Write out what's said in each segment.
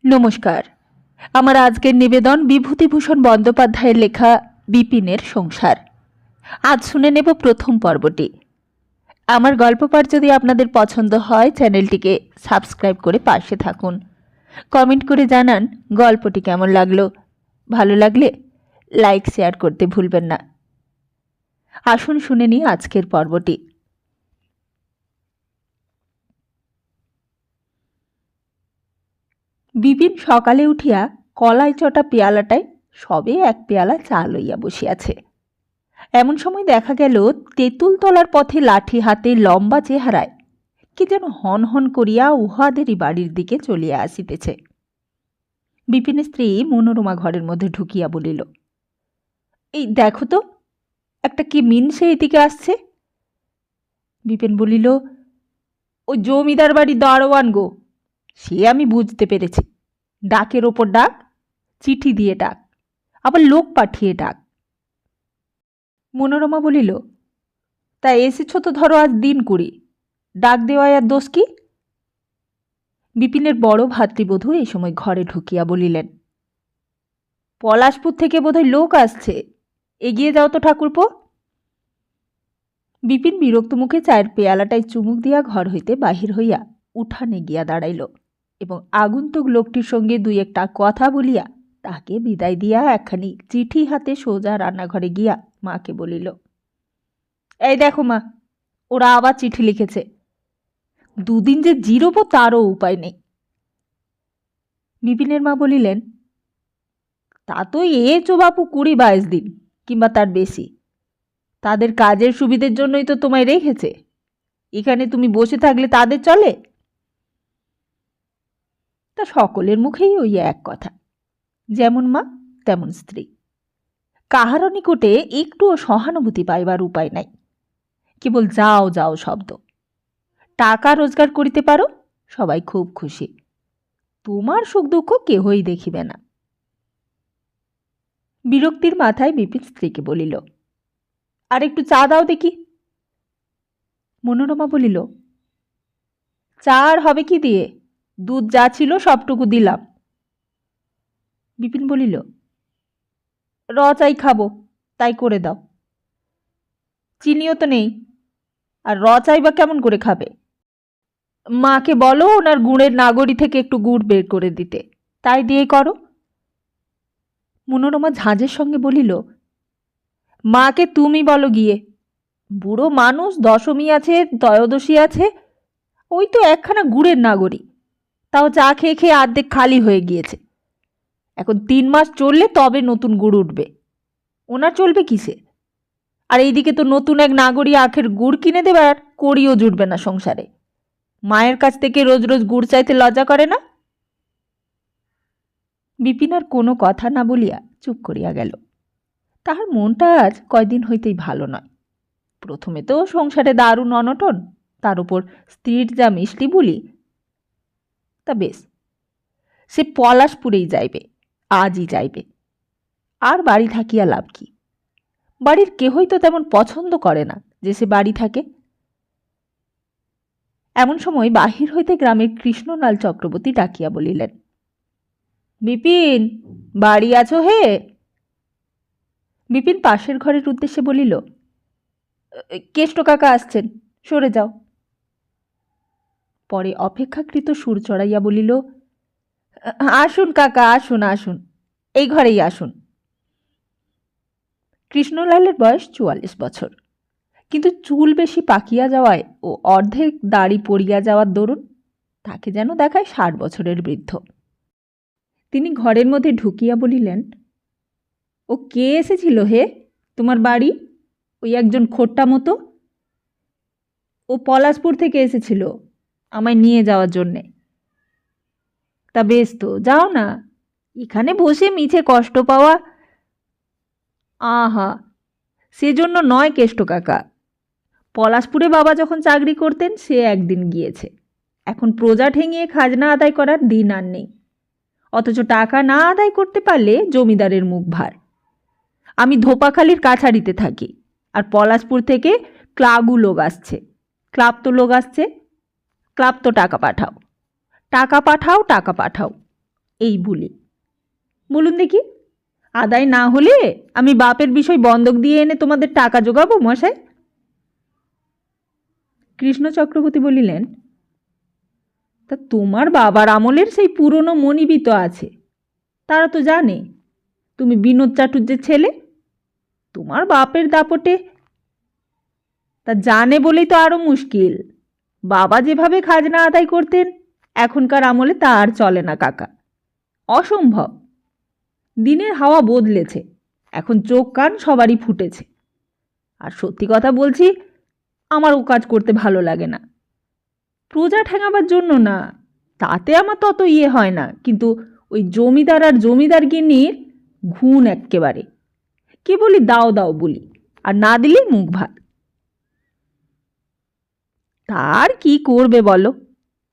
নমস্কার। আমার আজকের নিবেদন বিভূতিভূষণ বন্দ্যোপাধ্যায়ের লেখা বিপিনের সংসার। আজ শুনে নেব প্রথম পর্বটি। আমার গল্প পাঠ যদি আপনাদের পছন্দ হয় চ্যানেলটিকে সাবস্ক্রাইব করে পাশে থাকুন। কমেন্ট করে জানান গল্পটি কেমন লাগলো। ভালো লাগলে লাইক শেয়ার করতে ভুলবেন না। আসুন শুনে নিই আজকের পর্বটি। বিপিন সকালে উঠিয়া কলাই চটা পেয়ালাটায় সবে এক পেয়ালা চা লইয়া বসিয়াছে। এমন সময় দেখা গেল তেঁতুলতলার পথে লাঠি হাতে লম্বা চেহারায় কি যেন হন হন করিয়া উহাদেরই বাড়ির দিকে চলিয়া আসিতেছে। বিপিনের স্ত্রী মনোরমা ঘরের মধ্যে ঢুকিয়া বলিল, এই দেখো তো, একটা কি মিনসে এদিকে আসছে। বিপিন বলিল, ও জমিদার বাড়ি দারোয়ান গো। সে আমি বুঝতে পেরেছি। ডাকের ওপর ডাক, চিঠি দিয়ে ডাক, আবার লোক পাঠিয়ে ডাক। মনোরমা বলিল, তা এসেছ তো ধরো আজ দিন কুড়ি, ডাক দেওয়ায় আর দোষ কি? বিপিনের বড় ভাতৃবধূ এই সময় ঘরে ঢুকিয়া বলিলেন, পলাশপুর থেকে বোধহয় লোক আসছে, এগিয়ে যাও তো ঠাকুরপো। বিপিন বিরক্ত মুখে চায়ের পেয়ালাটায় চুমুক দিয়া ঘর হইতে বাহির হইয়া উঠানে গিয়া দাঁড়াইল এবং আগন্তুক লোকটির সঙ্গে দুই একটা কথা বলিয়া তাকে বিদায় দিয়া একখানি চিঠি হাতে সোজা রান্নাঘরে গিয়া মাকে বলিল, এই দেখো মা, ওরা আবার চিঠি লিখেছে। দুদিন যে জিরোবো তারও উপায় নেই। বিপিনের মা বলিলেন, তা তো এছো বাপু 20-22 দিন কিংবা তার বেশি। তাদের কাজের সুবিধের জন্যই তো তোমায় রেখেছে। এখানে তুমি বসে থাকলে তাদের চলে? তা সকলের মুখেই ওই এক কথা, যেমন মা তেমন স্ত্রী। কাহারও নিকটে একটুও সহানুভূতি পাইবার উপায় নাই। কেবল যাও যাও শব্দ। টাকা রোজগার করিতে পারো, সবাই খুব খুশি। তোমার সুখ দুঃখ কেহই দেখিবে না। বিরক্তির মাথায় বিপিন স্ত্রীকে বলিল, আর একটু চা দাও দেখি। মনোরমা বলিল, চা আর হবে কি দিয়ে? দুধ যা ছিল সবটুকু দিলাম। বিপিন বলিল, চাই খাবো, তাই করে দাও। চিনিও তো নেই, আর চাই বা কেমন করে খাবে? মাকে বলো ওনার গুড়ের নাগরি থেকে একটু গুড় বের করে দিতে, তাই দিয়ে করো। মনোরমা ঝাঁঝের সঙ্গে বলিল, মাকে তুমি বলো গিয়ে। বুড়ো মানুষ, দশমী আছে, ত্রয়োদশী আছে, ওই তো একখানা গুড়ের নাগরি, তাও চা খেয়ে খেয়ে অর্ধেক খালি হয়ে গিয়েছে। এখন 3 মাস চললে তবে নতুন গুড় উঠবে। ওনার চলবে কিসে? আর এইদিকে তো নতুন এক নাগরি আখের গুড় কিনে দেবার করিও জুটবে না সংসারে। মায়ের কাছ থেকে রোজ রোজ গুড় চাইতে লজ্জা করে না? বিপিন আর কোনো কথা না বলিয়া চুপ করিয়া গেল। তাহার মনটা আজ কয়দিন হইতেই ভালো নয়। প্রথমে তো সংসারে দারুণ অনটন, তার উপর স্ত্রীর যা মিষ্টি বুলি। তা বেশ, সে পলাশপুরেই যাইবে, আজই যাইবে। আর বাড়ি থাকিয়া লাভ কি? বাড়ির কেহই তো তেমন পছন্দ করে না যে সে বাড়ি থাকে। এমন সময় বাহির হইতে গ্রামের কৃষ্ণলাল চক্রবর্তী ডাকিয়া বলিলেন, বিপিন, বাড়ি আছো হে? বিপিন পাশের ঘরের উদ্দেশ্যে বলিল, কেষ্ট কাকা আসছেন, সরে যাও। পরে অপেক্ষাকৃত সুর চড়াইয়া বলিল, আসুন কাকা, আসুন আসুন, এই ঘরেই আসুন। কৃষ্ণলালের বয়স 44 বছর, কিন্তু চুল বেশি পাকিয়া যাওয়ায় ও অর্ধেক দাড়ি পড়িয়া যাওয়ার দরুন তাকে যেন দেখায় 60 বছরের বৃদ্ধ। তিনি ঘরের মধ্যে ঢুকিয়া বলিলেন, ও কে এসেছিল হে তোমার বাড়ি? ওই একজন খোট্টা মতো। ও পলাশপুর থেকে এসেছিল আমায় নিয়ে যাওয়ার জন্যে। তা বেশ তো, যাও না, এখানে বসে মিছে কষ্ট পাওয়া। আহা, সেজন্য নয় কেষ্ট কাকা। পলাশপুরে বাবা যখন চাকরি করতেন সে একদিন গিয়েছে। এখন প্রজা ঠেঙিয়ে খাজনা আদায় করার দিন আর নেই। অথচ টাকা না আদায় করতে পারলে জমিদারের মুখ ভার। আমি ধোপাখালির কাছারিতে থাকি, আর পলাশপুর থেকে ক্লাবও লোক আসছে। ক্লাব তো লোক আসছে, ক্লাব তো টাকা পাঠাও, টাকা পাঠাও, টাকা পাঠাও। এই বুলি। বলুন দেখি, আদায় না হলে আমি বাপের বিষয় বন্ধক দিয়ে এনে তোমাদের টাকা জোগাবো মশাই? কৃষ্ণ চক্রবর্তী বলিলেন, তা তোমার বাবার আমলের সেই পুরনো মনিবি তো আছে, তারা তো জানে তুমি বিনোদ চাটুর্যের ছেলে। তোমার বাপের দাপটে তা জানে বলেই তো আরও মুশকিল। বাবা যেভাবে খাজনা আদায় করতেন এখনকার আমলে তা আর চলে না কাকা, অসম্ভব। দিনের হাওয়া বদলেছে, এখন চোখ কান সবারই ফুটেছে। আর সত্যি কথা বলছি, আমার ও কাজ করতে ভালো লাগে না। প্রজা ঠেঙাবার জন্য না, তাতে আমার তত ইয়ে হয় না, কিন্তু ওই জমিদার আর জমিদার গিন্নির ঘুণ এক্কেবারে। কি বলি, দাও দাও বলি, আর না দিলেই মুখ ভাত। তার কি করবে বলো,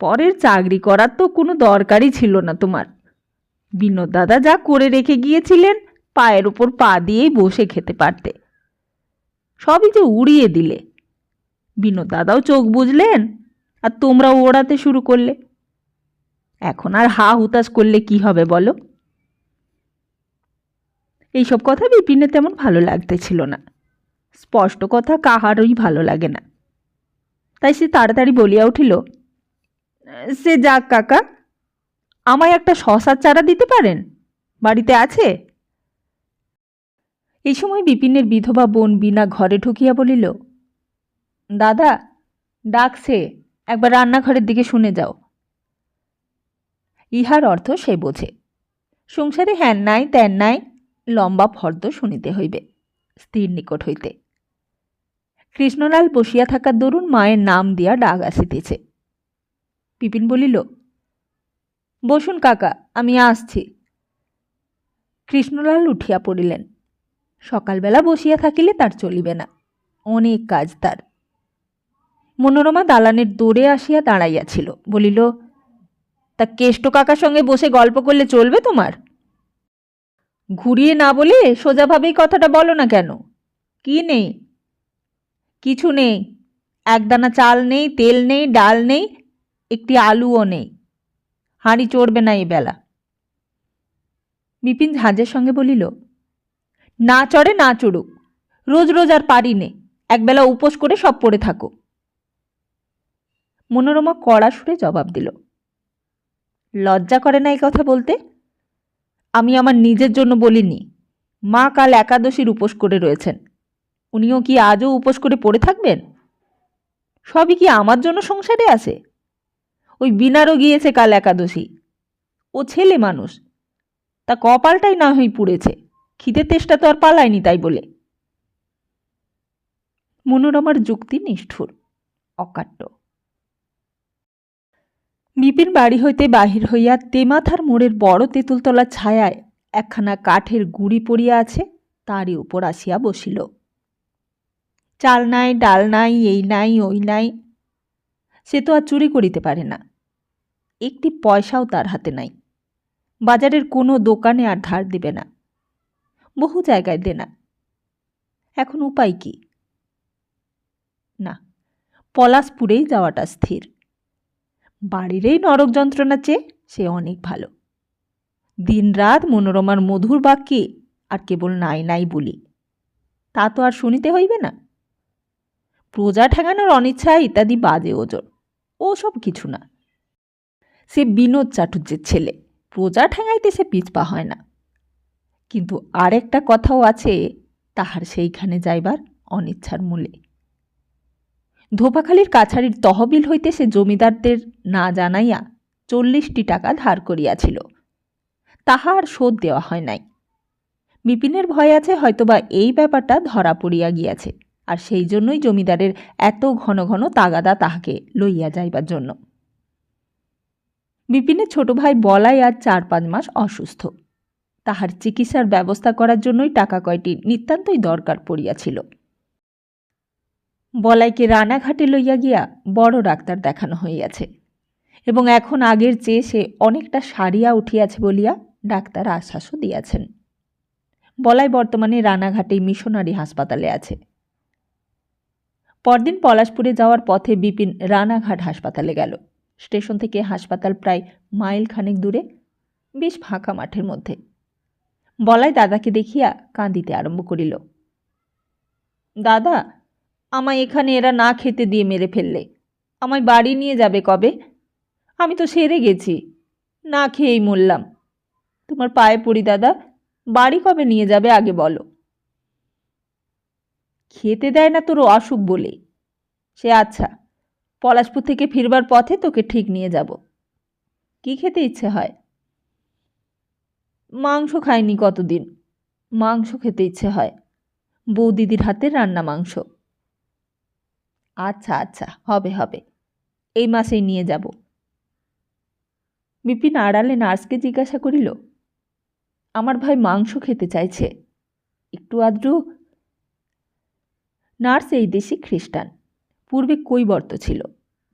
পরের চাকরি করার তো কোনো দরকারই ছিল না তোমার। বিনোদ দাদা যা করে রেখে গিয়েছিলেন, পায়ের ওপর পা দিয়েই বসে খেতে পারতে। সবই যে উড়িয়ে দিলে। বিনোদ দাদাও চোখ বুঝলেন, আর তোমরাও ওড়াতে শুরু করলে। এখন আর হা হুতাশ করলে কি হবে বলো? এইসব কথা বিপিনের তেমন ভালো লাগতেছিল না। স্পষ্ট কথা কাহারই ভালো লাগে না। তাই সে তাড়াতাড়ি বলিয়া উঠিল, সে যাক কাকা, আমায় একটা শশার চারা দিতে পারেন? বাড়িতে আছে? এই সময় বিপিনের বিধবা বোন বিনা ঘরে ঢুকিয়া বলিল, দাদা ডাকছে, একবার রান্নাঘরের দিকে শুনে যাও। ইহার অর্থ সে বোঝে, সংসারে হ্যান নাই ত্যান নাই, লম্বা ফর্দ শুনিতে হইবে স্ত্রীর নিকট হইতে। কৃষ্ণলাল বসিয়া থাকার দরুন মায়ের নাম দিয়া ডাক আসিতেছে। বিপিন বলিল, বসুন কাকা, আমি আসছি। কৃষ্ণলাল উঠিয়া পড়িলেন। সকালবেলা বসিয়া থাকিলে তার চলিবে না, অনেক কাজ তার। মনোরমা দালানের দৌড়ে আসিয়া দাঁড়াইয়াছিল, বলিল, তা কেষ্ট কাকার সঙ্গে বসে গল্প করলে চলবে তোমার? ঘুরিয়ে না বলে সোজাভাবেই কথাটা বলো না কেন? কি নেই? কিছু নেই, একদানা চাল নেই, তেল নেই, ডাল নেই, একটি আলুও নেই। হাঁড়ি চড়বে না এই বেলা। বিপিন ঝাঁঝের সঙ্গে বলিল, না চড়ে না চড়ুক, রোজ রোজ আর পারি নে, একবেলা উপোস করে সব পড়ে থাকো। মনোরমা কড়া সুরে জবাব দিল, লজ্জা করে না এই কথা বলতে? আমি আমার নিজের জন্য বলিনি, মা কাল একাদশীর উপোস করে রয়েছেন, উনিও কি আজও উপোস করে পড়ে থাকবেন? সবই কি আমার জন্য সংসারে আছে? ওই বিনারও গিয়েছে কাল একাদশী, ও ছেলে মানুষ, তা কপালটাই না হয়ে পুড়েছে, খিদে তেষ্টা তো আর পালায়নি তাই বলে। মনোরমার যুক্তি নিষ্ঠুর, অকাট্য। বিপিন বাড়ি হইতে বাহির হইয়া তেমাথার মোড়ের বড় তেঁতুলতলার ছায়ায় একখানা কাঠের গুঁড়ি পড়িয়া আছে, তারই উপর আসিয়া বসিল। চাল নাই, ডাল নাই, এই নাই ওই নাই, সে তো আর চুরি করিতে পারে না। একটি পয়সাও তার হাতে নাই। বাজারের কোনো দোকানে আর ধার দিবে না, বহু জায়গায় দেনা। এখন উপায় কি? না, পলাশপুরেই যাওয়াটা স্থির। বাড়ির এই নরক যন্ত্রণা চেয়ে সে অনেক ভালো। দিনরাত মনোরমার মধুর বাক্যে আর কেবল নাই নাই বলি, তা তো আর শুনিতে হইবে না। প্রজা ঠেঙানোর অনিচ্ছা ইত্যাদি বাজে ওজোর, ও সব কিছু না। সে বিনোদ চাটুর্যের ছেলে, প্রজা ঠেঙাইতে সে পিছপা হয় না। কিন্তু আরেকটা কথাও আছে তাহার সেইখানে যাইবার অনিচ্ছার মূলে। ধোপাখালির কাছারির তহবিল হইতে সে জমিদারদের না জানাইয়া 40টি টাকা ধার করিয়াছিল, তাহা আর শোধ দেওয়া হয় নাই। বিপিনের ভয় আছে হয়তোবা এই ব্যাপারটা ধরা পড়িয়া গিয়াছে, আর সেই জন্যই জমিদারের এত ঘন ঘন তাগাদা তাহাকে লইয়া যাইবার জন্য। বিপিনের ছোট ভাই বলাই আজ 4-5 মাস অসুস্থ, তাহার চিকিৎসার ব্যবস্থা করার জন্যই টাকা কয়টি নিতান্তই দরকার পড়িয়াছিল। বলাইকে রানাঘাটে লইয়া গিয়া বড় ডাক্তার দেখানো হইয়াছে, এবং এখন আগের চেয়ে সে অনেকটা সারিয়া উঠিয়াছে বলিয়া ডাক্তার আশ্বাসও দিয়াছেন। বলাই বর্তমানে রানাঘাটে মিশনারি হাসপাতালে আছে। পরদিন পলাশপুরে যাওয়ার পথে বিপিন রানাঘাট হাসপাতালে গেল। স্টেশন থেকে হাসপাতাল প্রায় মাইল খানেক দূরে। বেশ ফাঁকা মাঠের মধ্যে। বলাই দাদাকে দেখিয়া কাঁদিতে আরম্ভ করিল। দাদা, আমায় এখানে এরা না খেতে দিয়ে মেরে ফেললে, আমায় বাড়ি নিয়ে যাবে কবে? আমি তো সেরে গেছি, না খেয়েই মরলাম। তোমার পায়ে পড়ি দাদা, বাড়ি কবে নিয়ে যাবে আগে বলো। খেতে দেয় না তোর অসুখ বলে। সে আচ্ছা, পলাশপুর থেকে ফিরবার পথে তোকে ঠিক নিয়ে যাব। কি খেতে ইচ্ছে হয়? মাংস খাইনি কতদিন, মাংস খেতে ইচ্ছে হয়। বৌদিদির হাতের রান্না মাংস। আচ্ছা আচ্ছা, হবে হবে, এই মাসেই নিয়ে যাব। বিপিন আড়ালে নার্সকে জিজ্ঞাসা করিল, আমার ভাই মাংস খেতে চাইছে, একটু আদ্রু। নার্স এই দেশি খ্রিস্টান, পূর্বে কৈবর্ত ছিল,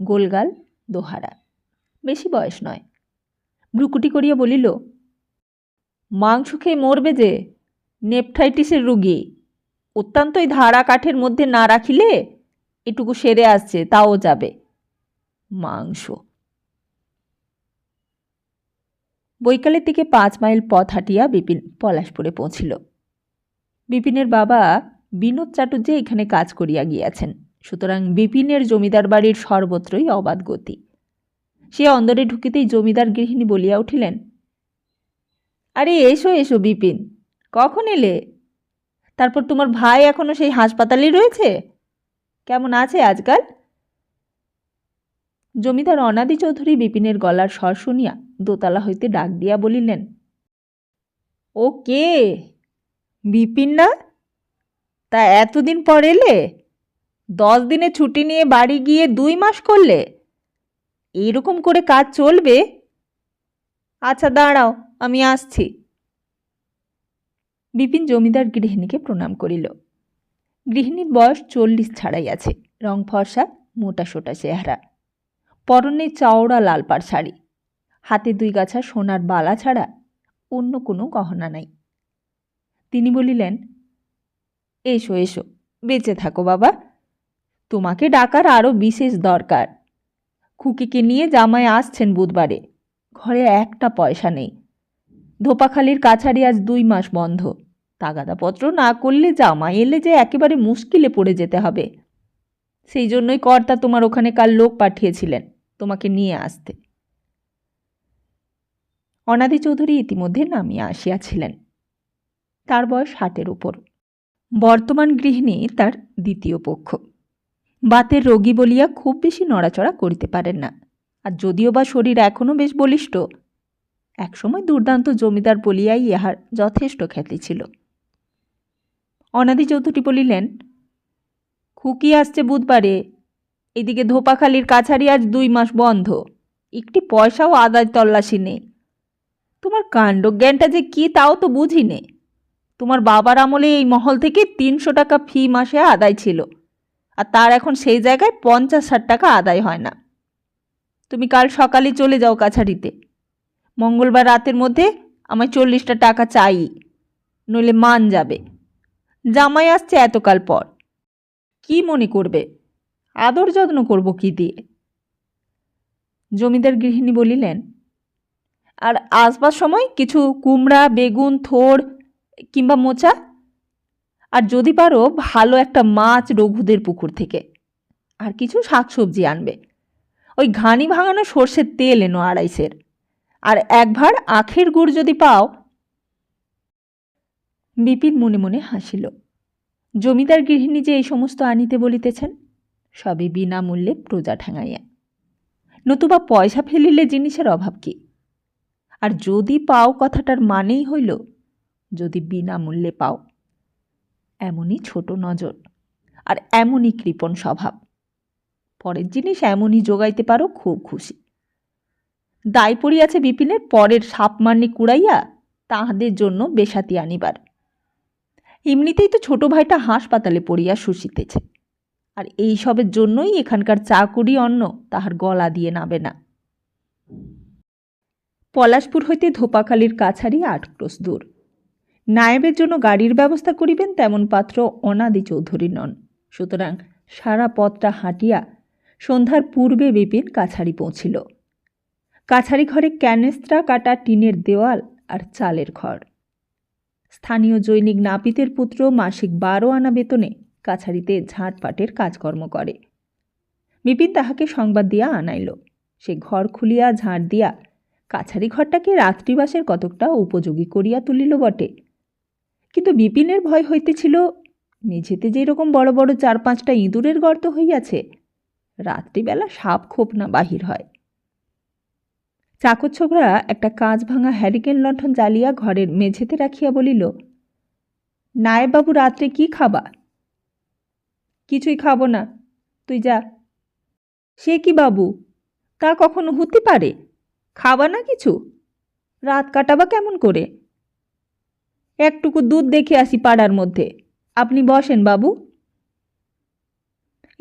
গোলগাল, দোহারা, বেশি বয়স নয়। ভ্রুকুটি করিয়া বলিল, মাংস খেয়ে মরবে যে, নেপথাইটিসের রুগী, অত্যন্তই ধারা কাঠের মধ্যে না রাখিলে এটুকু সেরে আসছে, তাও যাবে। মাংস। বৈকালের দিকে 5 মাইল পথ হাঁটিয়া বিপিন পলাশপুরে পৌঁছিল। বিপিনের বাবা বিনোদ চাটুর্যে এখানে কাজ করিয়া গিয়াছেন, সুতরাং বিপিনের জমিদার বাড়ির সর্বত্রই অবাধ গতি। সে অন্দরে ঢুকিতেই জমিদার গৃহিণী বলিয়া উঠিলেন, আরে এসো এসো বিপিন, কখন এলে? তারপর তোমার ভাই এখনো সেই হাসপাতালেই রয়েছে? কেমন আছে আজকাল? জমিদার অনাদি চৌধুরী বিপিনের গলার স্বর শুনিয়া দোতলা হইতে ডাক দিয়া বলিলেন, ও কে? বিপিন না? তা এতদিন পর এলে? 10 দিনে ছুটি নিয়ে বাড়ি গিয়ে 2 মাস করলে? এইরকম করে কাজ চলবে? আচ্ছা দাঁড়াও, আমি আসছি। বিপিন জমিদার গৃহিণীকে প্রণাম করিল। গৃহিণীর বয়স 40 ছাড়াইয়াছে, রং ফর্সা, মোটা সোটা চেহারা, পরনে চওড়া লালপাড় শাড়ি, হাতে 2 গাছা সোনার বালা ছাড়া অন্য কোনো গহনা নাই। তিনি বলিলেন, এসো এসো, বেঁচে থাকো বাবা, তোমাকে ডাকার আরও বিশেষ দরকার। খুকিকে নিয়ে জামাই আসছেন বুধবারে, ঘরে একটা পয়সা নেই। ধোপাখালির কাছারি আজ 2 মাস বন্ধ, তাগাদাপত্র না করলে জামাই এলে যে একেবারে মুশকিলে পড়ে যেতে হবে। সেই জন্যই কর্তা তোমার ওখানে কাল লোক পাঠিয়েছিলেন তোমাকে নিয়ে আসতে। অনাদি চৌধুরী ইতিমধ্যে নামিয়া আসিয়াছিলেন। তার বয়স 60-এর উপর। বর্তমান গৃহিণী তার দ্বিতীয় পক্ষ। বাতের রোগী বলিয়া খুব বেশি নড়াচড়া করিতে পারেন না, আর যদিও বা শরীর এখনও বেশ বলিষ্ঠ, একসময় দুর্দান্ত জমিদার বলিয়াই ইহার যথেষ্ট খ্যাতি ছিল। অনাদি চৌধুরী বলিলেন, খুকি আসছে বুধবারে, এদিকে ধোপাখালির কাছারি আজ 2 মাস বন্ধ, একটি পয়সাও আদায় তল্লাশি নেই। তোমার কাণ্ডজ্ঞানটা যে কি তাও তো বুঝি নে। তোমার বাবার আমলে এই মহল থেকে 300 টাকা ফি মাসে আদায় ছিল, আর তার এখন সেই জায়গায় 50-60 টাকা আদায় হয় না। তুমি কাল সকালে চলে যাও কাছারিতে, মঙ্গলবার রাতের মধ্যে আমায় 40টা টাকা চাই, নইলে মান যাবে। জামাই আসছে এতকাল পর, কি মনে করবে? আদর যত্ন করব কি দিয়ে? জমিদার গৃহিণী বলিলেন, আর আসবার সময় কিছু কুমড়া, বেগুন, থোড় কিংবা মোচা, আর যদি পারো ভালো একটা মাছ রঘুদের পুকুর থেকে, আর কিছু শাকসবজি আনবে। ওই ঘানি ভাঙানো সর্ষের তেল এনো 250-এর, আর 1 ভাঁড় আখের গুড় যদি পাও। বিপিন মনে মনে হাসিল। জমিদার গৃহিণী যে এই সমস্ত আনিতে বলিতেছেন, সবই বিনামূল্যে প্রজা ঠেঙাইয়া, নতুবা পয়সা ফেলিলে জিনিসের অভাব কি? আর যদি পাও কথাটার মানেই হইল যদি বিনামূল্যে পাও। এমনই ছোট নজর, আর এমনই কৃপণ স্বভাব। পরের জিনিস এমনই যোগাইতে পারো, খুব খুশি। দায় পড়িয়াছে বিপিনের পরের সাপমান্নি কুড়াইয়া তাহাদের জন্য বেসাতি আনিবার। এমনিতেই তো ছোট ভাইটা হাসপাতালে পড়িয়া শুষিতেছে, আর এই সবের জন্যই এখানকার চাকুরি অন্ন তাহার গলা দিয়ে নাবে না। পলাশপুর হইতে ধোপাখালির কাছারি 8 ক্রোশ দূর। নায়েবের জন্য গাড়ির ব্যবস্থা করিবেন তেমন পাত্র অনাদি চৌধুরী নন, সুতরাং সারা পথটা হাঁটিয়া সন্ধ্যার পূর্বে বিপিন কাছারি পৌঁছিল। কাছারি ঘরে ক্যানেস্ত্রা কাটা টিনের দেওয়াল আর চালের ঘর। স্থানীয় জৈনিক নাপিতের পুত্র মাসিক 12 আনা বেতনে কাছারিতে ঝাঁটপাটের কাজকর্ম করে। বিপিন তাহাকে সংবাদ দিয়া আনাইল। সে ঘর খুলিয়া ঝাঁট দিয়া কাছারি ঘরটাকে রাত্রিবাসের কতকটা উপযোগী করিয়া তুলিল বটে, কিন্তু বিপিনের ভয় হইতেছিল মেঝেতে যেরকম বড় বড় 4-5টা ইঁদুরের গর্ত হইয়াছে, রাত্রিবেলা সাপ খোপ না বাহির হয়। চাকর ছোকরা একটা কাঁচ ভাঙা হ্যারিকেন লণ্ঠন জ্বালিয়া ঘরের মেঝেতে রাখিয়া বলিল, নায়েববাবু রাত্রে কি খাবা? কিছুই খাবো না, তুই যা। সে কি বাবু, তা কখনো হতে পারে? খাবা না কিছু? রাত কাটাবা কেমন করে? একটুকু দুধ দেখে আসি পাড়ার মধ্যে, আপনি বসেন বাবু।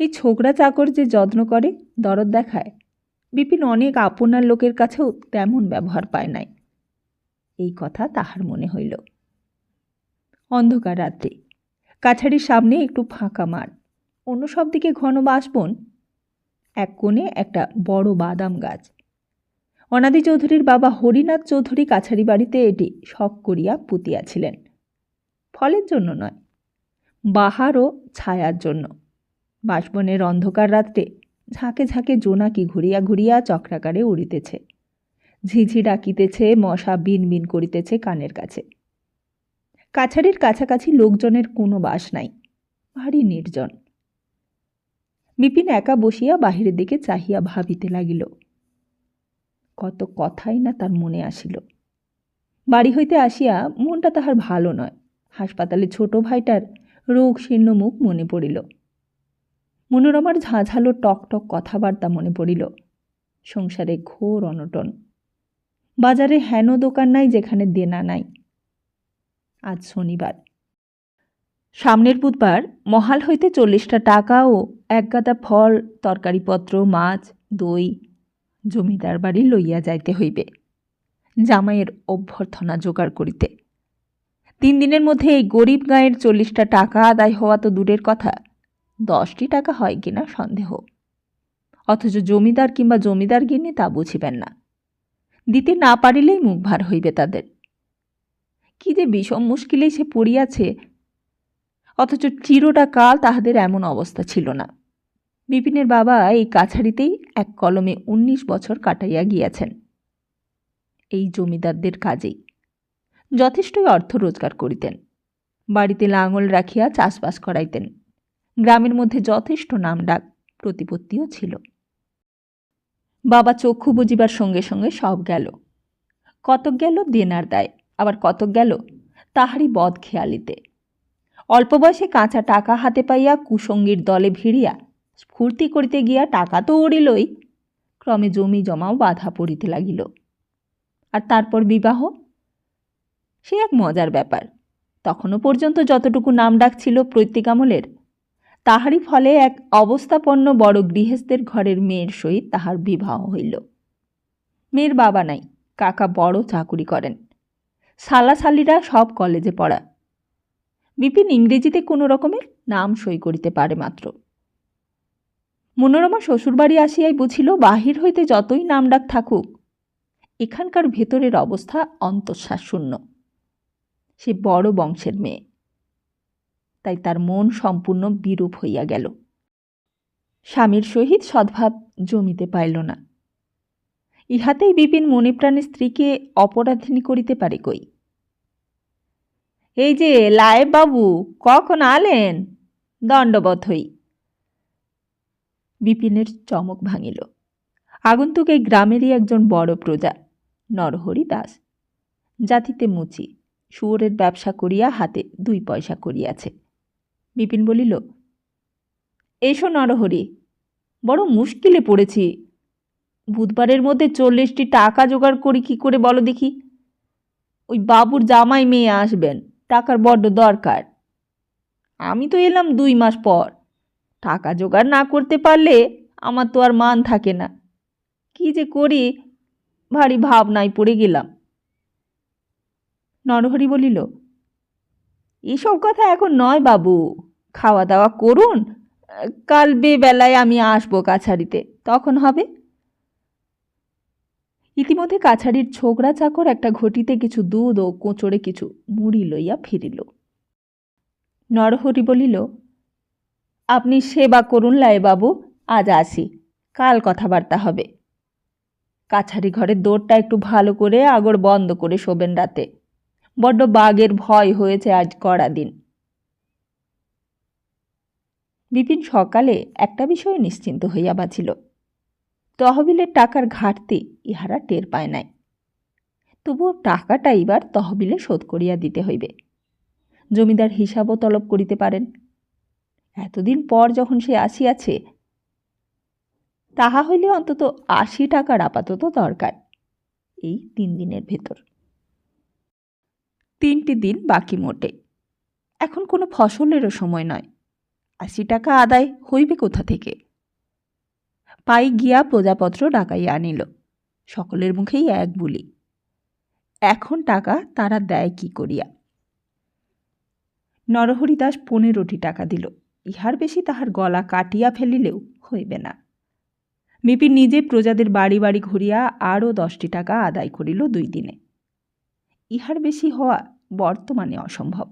এই ছোকরা চাকর যে যত্ন করে, দরদ দেখায়, বিপিন অনেক আপনার লোকের কাছেও তেমন ব্যবহার পায় নাই। এই কথা তাহার মনে হইল। অন্ধকার রাত্রি, কাছারির সামনে একটু ফাঁকা মাঠ, অন্য সব দিকে ঘন বাঁশবন। এক কোণে একটা বড় বাদাম গাছ। অনাদি চৌধুরীর বাবা হরিনাথ চৌধুরী কাছারি বাড়িতে এটি শখ করিয়া পুঁতিয়াছিলেন। ফলের জন্য নয়, বাহার ও ছায়ার জন্য। বাঁশবনের অন্ধকার রাত্রে ঝাঁকে ঝাঁকে জোনাকি ঘুরিয়া ঘুরিয়া চক্রাকারে উড়িতেছে, ঝিঝি ডাকিতেছে, মশা বিন বিন করিতেছে কানের কাছে। কাছারির কাছাকাছি লোকজনের কোনো বাস নাই, ভারী নির্জন। বিপিন একা বসিয়া বাহিরের দিকে চাহিয়া ভাবিতে লাগিল। কত কথাই না তার মনে আসিল। বাড়ি হইতে আসিয়া মনটা তাহার ভালো নয়। হাসপাতালে ছোট ভাইটার রোগ শীর্ণ মুখ মনে পড়িল। মনোরমার ঝাঁঝালো টকটক কথাবার্তা মনে পড়িল। সংসারে ঘোর অনটন। বাজারে হেন দোকান নাই যেখানে দেনা নাই। আজ শনিবার। সামনের বুধবার মহাল হইতে 40টা টাকা ও 1 গাদা ফল, তরকারিপত্র, মাছ, দই জমিদার বাড়ি লইয়া যাইতে হইবে, জামাইয়ের অভ্যর্থনা জোগাড় করিতে। 3 দিনের মধ্যে এই গরিব গাঁয়ের 40টা টাকা আদায় হওয়া তো দূরের কথা, 10টি টাকা হয় কিনা সন্দেহ। অথচ জমিদার কিংবা জমিদার গিন্নি তা বুঝিবেন না। দিতে না পারিলেই মুখ ভার হইবে তাদের। কি যে বিষম মুশকিলেই সে পড়িয়াছে, অথচ চিরটা কাল তাহাদের এমন অবস্থা ছিল না। বিপিনের বাবা এই কাছারিতেই এক কলমে 19 বছর কাটাইয়া গিয়াছেন। এই জমিদারদের কাজেই যথেষ্টই অর্থ রোজগার করিতেন। বাড়িতে লাঙল রাখিয়া চাষবাস করাইতেন। গ্রামের মধ্যে যথেষ্ট নামডাক, প্রতিপত্তিও ছিল। বাবা চক্ষু বুঝিবার সঙ্গে সঙ্গে সব গেল। কতক গেল দেনার দায়, আবার কতক গেল তাহারই বদ খেয়ালিতে। অল্প বয়সে কাঁচা টাকা হাতে পাইয়া কুসঙ্গীর দলে ভিড়িয়া স্ফূর্তি করিতে গিয়া টাকা তো উড়িলই, ক্রমে জমি জমাও বাধা পড়িতে লাগিল। আর তারপর বিবাহ, সে এক মজার ব্যাপার। তখনও পর্যন্ত যতটুকু নামডাক ছিল প্রত্যেক আমলের, তাহারই ফলে এক অবস্থাপন্ন বড় গৃহস্থের ঘরের মেয়ের সহিত তাহার বিবাহ হইল। মেয়ের বাবা নাই, কাকা বড় চাকুরি করেন, শালাশালিরা সব কলেজে পড়া। বিপিন ইংরেজিতে কোনো রকমের নাম সই করিতে পারে মাত্র। মনোরমা শ্বশুরবাড়ি আসিয়াই বুঝিল বাহির হইতে যতই নামডাক থাকুক, এখানকার ভেতরের অবস্থা অন্তঃশ্বাস শূন্য। সে বড় বংশের মেয়ে, তাই তার মন সম্পূর্ণ বিরূপ হইয়া গেল। স্বামীর সহিত সদ্ভাব জমিতে পাইল না। ইহাতেই বিপিন মনে প্রাণে স্ত্রীকে অপরাধিনী করিতে পারে কই। এই যে লায়েব বাবু, কখন আলেন? দণ্ডবত হই। বিপিনের চমক ভাঙিল। আগন্তুক এই গ্রামেরই একজন বড় প্রজা, নরহরি দাস। জাতিতে মুচি, শুয়োরের ব্যবসা করিয়া হাতে 2 পয়সা করিয়াছে। বিপিন বলিল, এসো নরহরি, বড় মুশকিলে পড়েছি। বুধবারের মধ্যে 40টি টাকা জোগাড় করি কি করে বলো দেখি। ওই বাবুর জামাই মেয়ে আসবেন, টাকার বড্ড দরকার। আমি তো এলাম 2 মাস পর, টাকা জোগাড় না করতে পারলে আমার তো আর মান থাকে না। কি যে করি, ভারী ভাবনায় পড়ে গেলাম। নরহরি বলিল, এসব কথা এখন নয় বাবু, খাওয়া দাওয়া করুন, কাল বেবেলায় আমি আসবো কাছারিতে, তখন হবে। ইতিমধ্যে কাছারির ছোকরা চাকর একটা ঘটিতে কিছু দুধ ও কোঁচড়ে কিছু মুড়ি লইয়া ফিরিল। নরহরি বলিল, আপনি সেবা করুন লাই বাবু, আজ আসি, কাল কথাবার্তা হবে। কাছারি ঘরের দৌড়টা একটু ভালো করে আগর বন্ধ করে শোবেন রাতে, বড্ড বাঘের ভয় হয়েছে আজ কড়া দিন। বিপিন সকালে একটা বিষয়ে নিশ্চিন্ত হইয়া বাঁচিল। তহবিলের টাকার ঘাটতি ইহারা টের পায় নাই, তবুও টাকাটা এবার তহবিলে শোধ করিয়া দিতে হইবে। জমিদার হিসাবও তলব করিতে পারেন। এতদিন পর যখন সে আসিয়াছে, তাহা হইলে অন্তত ৮০ টাকার আপাতত দরকার এই ৩ দিনের ভেতর। ৩টি দিন বাকি মোটে। এখন কোনো ফসলেরও সময় নয়। ৮০ টাকা আদায় হইবে কোথা থেকে? পাই গিয়া প্রজাপত্র ডাকাইয়া আনিল। সকলের মুখেই এক বুলি, এখন টাকা তারা দেয় কি করিয়া? নরহরিদাস ১৫টি টাকা দিল। ইহার বেশি তাহার গলা কাটিয়া ফেলিলেও হইবে না। বিপিন নিজে প্রজাদের বাড়ি বাড়ি ঘুরিয়া আরও ১০টি টাকা আদায় করিল ২ দিনে। ইহার বেশি হওয়া বর্তমানে অসম্ভব।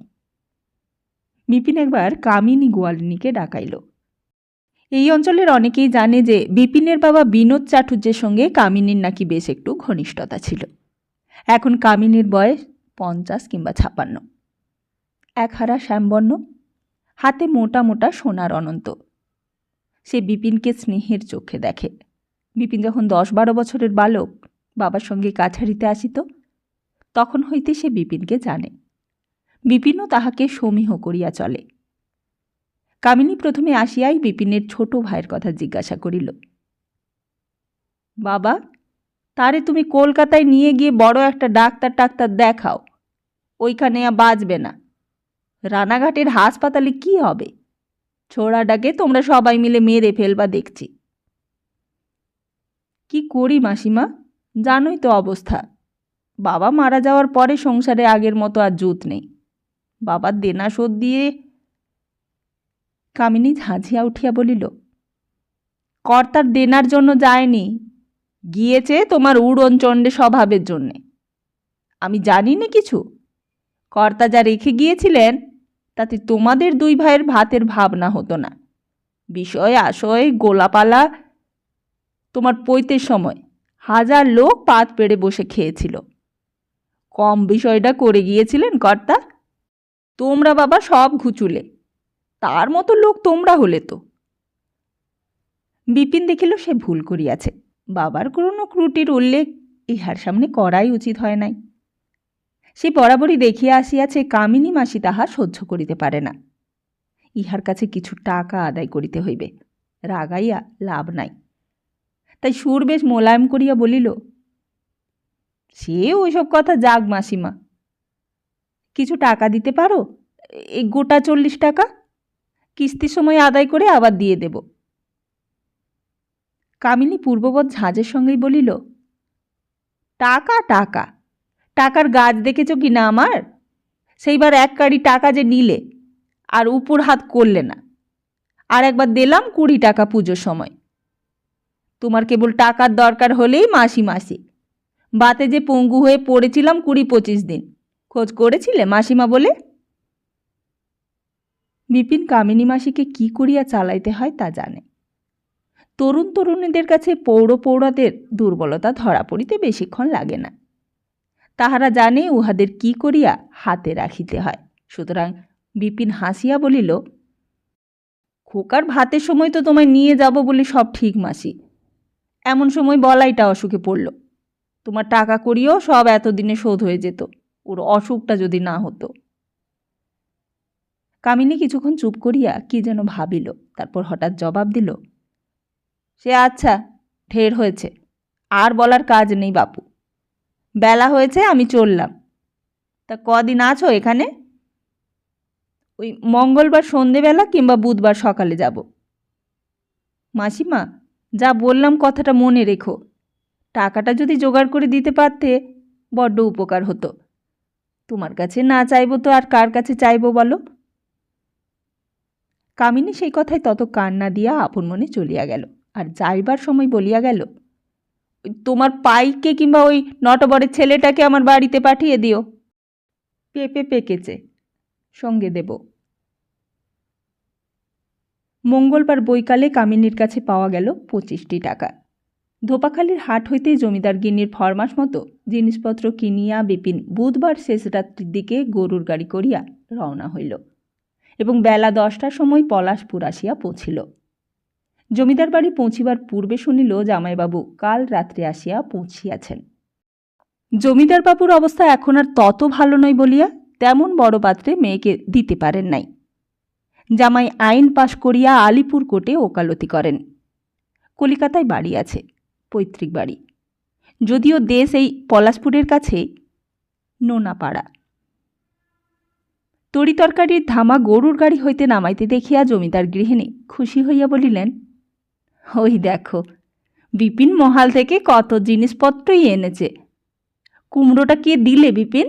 বিপিন একবার কামিনী গোয়ালিনীকে ডাকাইল। এই অঞ্চলের অনেকেই জানে যে বিপিনের বাবা বিনোদ চাটুর্যের সঙ্গে কামিনীর নাকি বেশ একটু ঘনিষ্ঠতা ছিল। এখন কামিনীর বয়স ৫০ কিংবা ৫৬। একহারা শ্যামবর্ণ, হাতে মোটা মোটা সোনার অনন্ত। সে বিপিনকে স্নেহের চোখে দেখে। বিপিন যখন ১০-১২ বছরের বালক বাবার সঙ্গে কাছারিতে আসিত, তখন হইতে সে বিপিনকে জানে। বিপিনও তাহাকে সমীহ করিয়া চলে। কামিনী প্রথমে আসিয়াই বিপিনের ছোট ভাইয়ের কথা জিজ্ঞাসা করিল। বাবা, তারে তুমি কলকাতায় নিয়ে গিয়ে বড় একটা ডাক্তার দেখাও, ওইখানে বাঁচবে না। রানাঘাটের হাসপাতালে কি হবে? ছোড়াটাকে তোমরা সবাই মিলে মেরে ফেলবা দেখছি। কি করি মাসিমা, জানোই তো অবস্থা। বাবা মারা যাওয়ার পরে সংসারে আগের মতো আর জুত নেই। বাবার দেনা শোধ দিয়ে। কামিনী ঝাঁঝিয়া উঠিয়া বলিল, কর্তার দেনার জন্য যায়নি, গিয়েছে তোমার উড়নচণ্ডে স্বভাবের জন্যে। আমি জানি না কিছু। কর্তা যা রেখে গিয়েছিলেন তাতে তোমাদের ২ ভাইয়ের ভাতের ভাবনা হতো না। বিষয় আশয় গোলাপালা তোমার পৈতের সময় ১০০০ লোক পাত পেড়ে বসে খেয়েছিল। কম বিষয়টা করে গিয়েছিলেন কর্তা? তোমরা বাবা সব ঘুচুলে, তার মতো লোক তোমরা হলে তো। বিপিন দেখিল সে ভুল করিয়াছে। বাবার কোনো ত্রুটির উল্লেখ ইহার সামনে করাই উচিত হয় নাই। সে বরাবরই দেখিয়া আসিয়াছে কামিনী মাসি তাহা সহ্য করিতে পারে না। ইহার কাছে কিছু টাকা আদায় করিতে হইবে, রাগাইয়া লাভ নাই। তাই সুর বেশ মোলায়েম করিয়া বলিল, সে ওইসব কথা যাক মাসিমা, কিছু টাকা দিতে পারো? এই গোটা ৪০ টাকা কিস্তির সময় আদায় করে আবার দিয়ে দেব। কামিনী পূর্ববৎ ঝাঁজের সঙ্গেই বলিল, টাকা টাকা, টাকার গাছ দেখেছ কি না আমার? সেইবার ১ কাড়ি টাকা যে নিলে আর উপর হাত করলে না। আর একবার দিলাম ২০ টাকা পুজোর সময়। তোমার কেবল টাকার দরকার হলেই মাসি মাসি। বাতে যে পঙ্গু হয়ে পড়েছিলাম ২০-২৫ দিন, খোঁজ করেছিলে মাসিমা বলে? বিপিন কামিনী মাসিকে কি করিয়া চালাইতে হয় তা জানে। তরুণ তরুণীদের কাছে পৌড়াদের দুর্বলতা ধরা পড়িতে বেশিক্ষণ লাগে না। তাহারা জানে উহাদের কি করিয়া হাতে রাখিতে হয়। সুতরাং বিপিন হাসিয়া বলিল, খোকার ভাতের সময় তো তোমায় নিয়ে যাব বলে সব ঠিক মাসি। এমন সময় বলাইটা অসুখে পড়ল। তোমার টাকা করিও সব এতদিনে শোধ হয়ে যেত, ওর অসুখটা যদি না হতো। কামিনী কিছুক্ষণ চুপ করিয়া কি যেন ভাবিল, তারপর হঠাৎ জবাব দিল, সে আচ্ছা, ঢের হয়েছে, আর বলার কাজ নেই বাপু। বেলা হয়েছে, আমি চললাম। তা কদিন আছো এখানে? ওই মঙ্গলবার সন্ধেবেলা কিংবা বুধবার সকালে যাব। মাসিমা, যা বললাম কথাটা মনে রেখো। টাকাটা যদি জোগাড় করে দিতে পারতে বড্ড উপকার হতো। তোমার কাছে না চাইবো তো আর কার কাছে চাইবো বলো? কামিনী সেই কথায় তত কান্না দিয়া আপন মনে চলিয়া গেল, আর যাইবার সময় বলিয়া গেল, তোমার পাইকে কিংবা ওই নটবরের ছেলেটাকে আমার বাড়িতে পাঠিয়ে দিও। পেঁপে পেকেছে, সঙ্গে দেব। মঙ্গলবার বৈকালে কামিনীর কাছে পাওয়া গেল 25টি টাকা। ধোপাখালির হাট হইতে জমিদার গিন্নির ফরমাস মতো জিনিসপত্র কিনিয়া বিপিন বুধবার শেষ রাত্রির দিকে গরুর গাড়ি করিয়া রওনা হইল এবং বেলা 10টার সময় পলাশপুর আসিয়া পৌঁছিল। জমিদার বাড়ি পৌঁছিবার পূর্বে শুনিল জামাইবাবু কাল রাত্রে আসিয়া পৌঁছিয়াছেন। জমিদার বাবুর অবস্থা এখন আর তত ভালো নয় বলিয়া তেমন বড় পাত্রে মেয়েকে দিতে পারেন নাই। জামাই আইন পাশ করিয়া আলিপুর কোর্টে ওকালতি করেন। কলিকাতায় বাড়ি আছে, পৈতৃক বাড়ি, যদিও দেশ এই পলাশপুরের কাছে নোনাপাড়া। তরিতরকারির ধামা গরুর গাড়ি হইতে নামাইতে দেখিয়া জমিদার গৃহিণী খুশি হইয়া বলিলেন, ওই দেখো, বিপিন মহাল থেকে কত জিনিসপত্রই এনেছে। কুমড়োটা কে দিলে বিপিন?